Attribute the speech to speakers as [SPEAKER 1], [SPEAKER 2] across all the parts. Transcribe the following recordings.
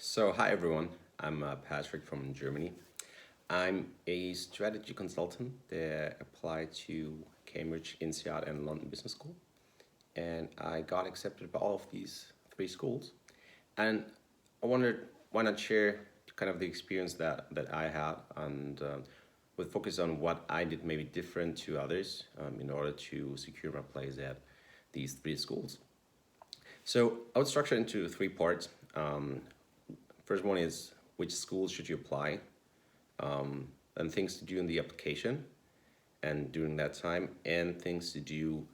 [SPEAKER 1] Hi everyone, I'm Patrick from Germany. I'm a strategy consultant that applied to Cambridge, INSEAD, and London Business School. And I got accepted by all of these three schools. And I wondered why not share kind of the experience that I had and with focus on what I did maybe different to others in order to secure my place at these three schools. So I would structure it into three parts. First one is which schools should you apply, and things to do in the application and during that time, and things to do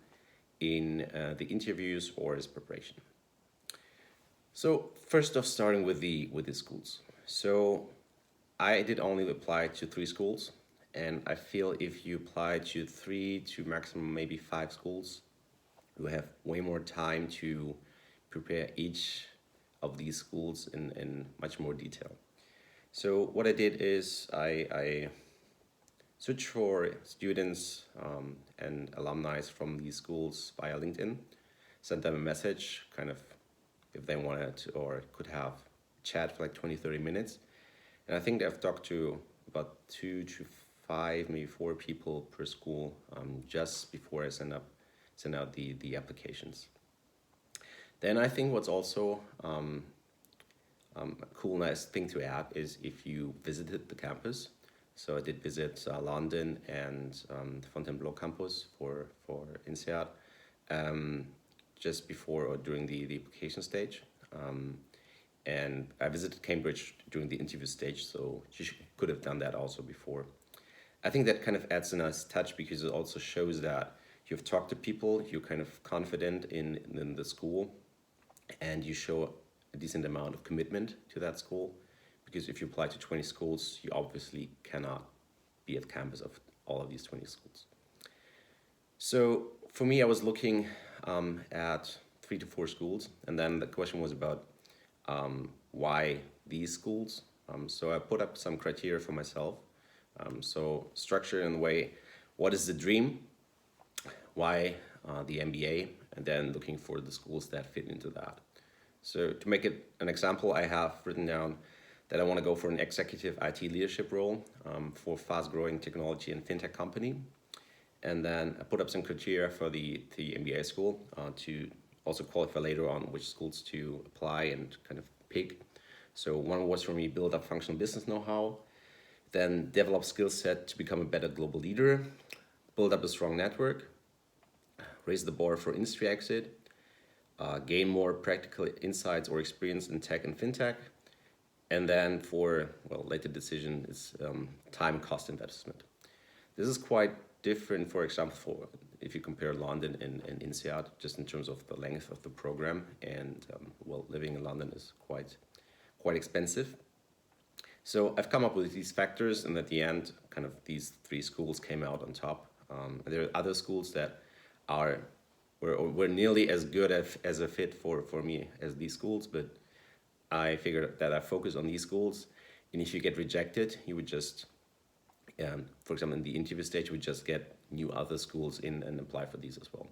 [SPEAKER 1] in the interviews or as preparation. So first off, starting with the schools. So I did only apply to three schools, and I feel if you apply to three to maximum maybe five schools, you have way more time to prepare each of these schools in much more detail. So what I did is I searched for students and alumni from these schools via LinkedIn, sent them a message, kind of if they wanted to, or could have a chat for like 20, 30 minutes. And I think I've talked to about 2 to 5, maybe 4 people per school just before I send out the applications. Then I think what's also a cool, nice thing to add is if you visited the campus. So I did visit London and the Fontainebleau campus for INSEAD just before or during the application stage. And I visited Cambridge during the interview stage, so could have done that also before. I think that kind of adds a nice touch because it also shows that you've talked to people, you're kind of confident in the school, and you show a decent amount of commitment to that school. Because if you apply to 20 schools, you obviously cannot be at campus of all of these 20 schools. So for me, I was looking at 3 to 4 schools, and then the question was about why these schools. So I put up some criteria for myself. So structure in the way, what is the dream? Why the MBA? And then looking for the schools that fit into that. So to make it an example, I have written down that I want to go for an executive IT leadership role for fast-growing technology and fintech company. And then I put up some criteria for the MBA school to also qualify later on which schools to apply and kind of pick. So one was for me, build up functional business know-how, then develop skill set to become a better global leader, build up a strong network, raise the bar for industry exit, gain more practical insights or experience in tech and fintech. And then for, later decision is time and cost investment. This is quite different, for example, if you compare London and INSEAD, just in terms of the length of the program. And living in London is quite expensive. So I've come up with these factors, and at the end, kind of these three schools came out on top. There are other schools that were nearly as good as a fit for me as these schools, but I figured that I focus on these schools, and if you get rejected, you would just, for example, in the interview stage, you would just get new other schools in and apply for these as well.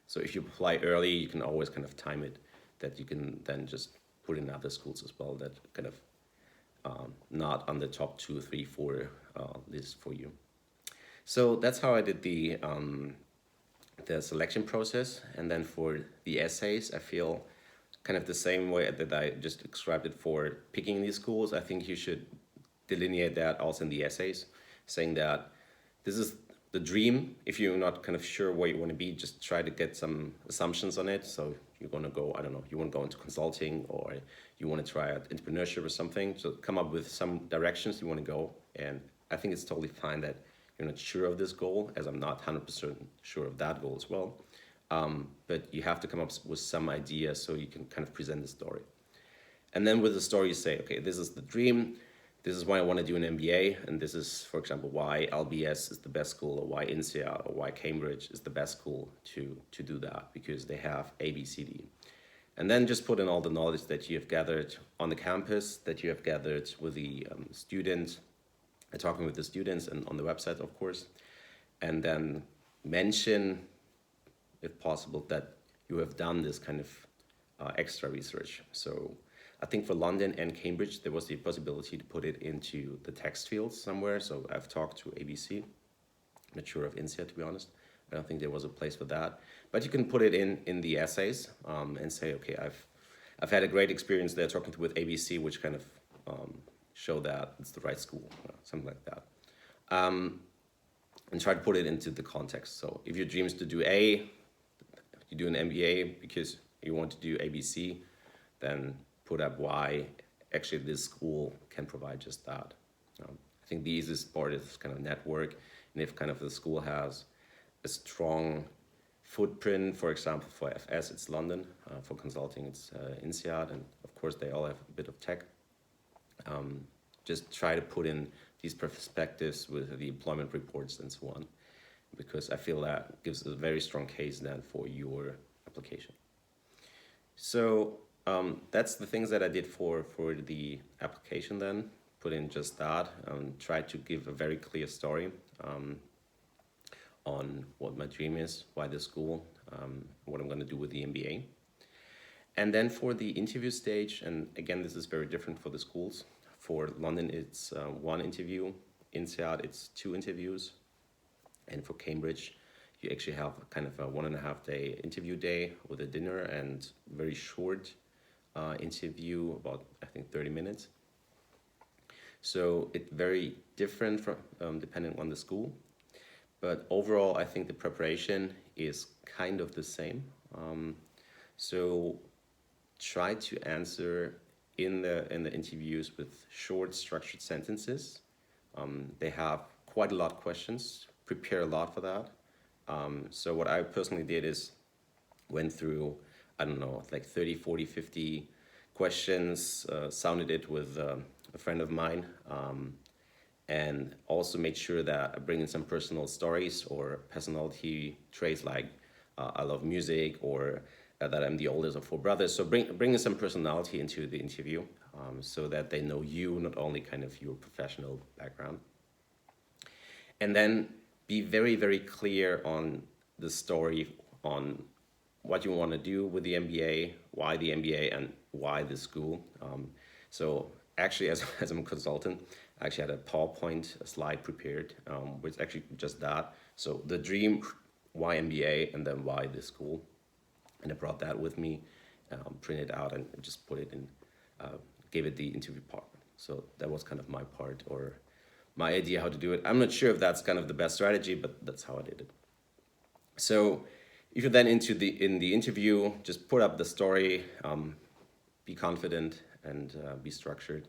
[SPEAKER 1] So if you apply early, you can always kind of time it that you can then just put in other schools as well that kind of not on the top 2, 3, 4 list for you. So that's how I did the selection process. And then for the essays, I feel kind of the same way that I just described it for picking these schools. I think you should delineate that also in the essays, saying that this is the dream. If you're not kind of sure where you want to be, just try to get some assumptions on it. So you're going to go, I don't know, you want to go into consulting, or you want to try out entrepreneurship or something. So come up with some directions you want to go. And I think it's totally fine that you're not sure of this goal, as I'm not 100% sure of that goal as well. But you have to come up with some idea so you can kind of present the story. And then with the story, you say, okay, this is the dream. This is why I want to do an MBA. And this is, for example, why LBS is the best school, or why INSEAD or why Cambridge is the best school to do that, because they have A, B, C, D. And then just put in all the knowledge that you have gathered on the campus, that you have gathered with the students, talking with the students and on the website, of course. And then mention, if possible, that you have done this kind of extra research. So I think for London and Cambridge, there was the possibility to put it into the text fields somewhere. So I've talked to ABC. I'm not sure of INSEAD, to be honest. I don't think there was a place for that. But you can put it in the essays and say, okay, I've had a great experience there talking with ABC, which kind of show that it's the right school, something like that. And try to put it into the context. So if your dream is to do A, you do an MBA because you want to do ABC, then put up why actually this school can provide just that. I think the easiest part is kind of network, and if kind of the school has a strong footprint, for example, for FS, it's London, for consulting, it's INSEAD, and of course they all have a bit of tech. Just try to put in these perspectives with the employment reports and so on, because I feel that gives a very strong case then for your application. So that's the things that I did for the application then, put in just that, try to give a very clear story on what my dream is, why the school, what I'm going to do with the MBA. And then for the interview stage, and again, this is very different for the schools. For London, it's one interview. INSEAD, it's 2 interviews. And for Cambridge, you actually have kind of a 1.5 day interview day with a dinner and very short interview, about I think 30 minutes. So it's very different from depending on the school. But overall, I think the preparation is kind of the same. So try to answer in the interviews with short structured sentences. They have quite a lot of questions, prepare a lot for that. So what I personally did is went through, I don't know, like 30, 40, 50 questions, sounded it with a friend of mine, and also made sure that I bring in some personal stories or personality traits like I love music, or that I'm the oldest of 4 brothers. So bring in some personality into the interview, so that they know you, not only kind of your professional background. And then be very, very clear on the story, on what you want to do with the MBA, why the MBA, and why the school. So actually, as I'm a consultant, I actually had a PowerPoint slide prepared, which actually just that. So the dream, why MBA, and then why the school. And I brought that with me, printed out, and just put it in, gave it the interview part. So that was kind of my part, or my idea how to do it. I'm not sure if that's kind of the best strategy, but that's how I did it. So if you're then in the interview, just put up the story, be confident, and be structured.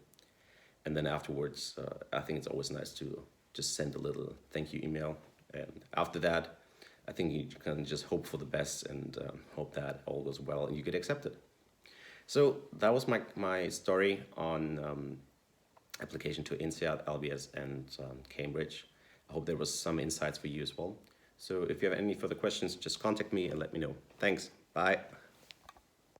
[SPEAKER 1] And then afterwards, I think it's always nice to just send a little thank you email. And after that, I think you can just hope for the best and hope that all goes well and you get accepted. So that was my story on application to INSEAD, LBS, and Cambridge. I hope there was some insights for you as well. So if you have any further questions, just contact me and let me know. Thanks. Bye.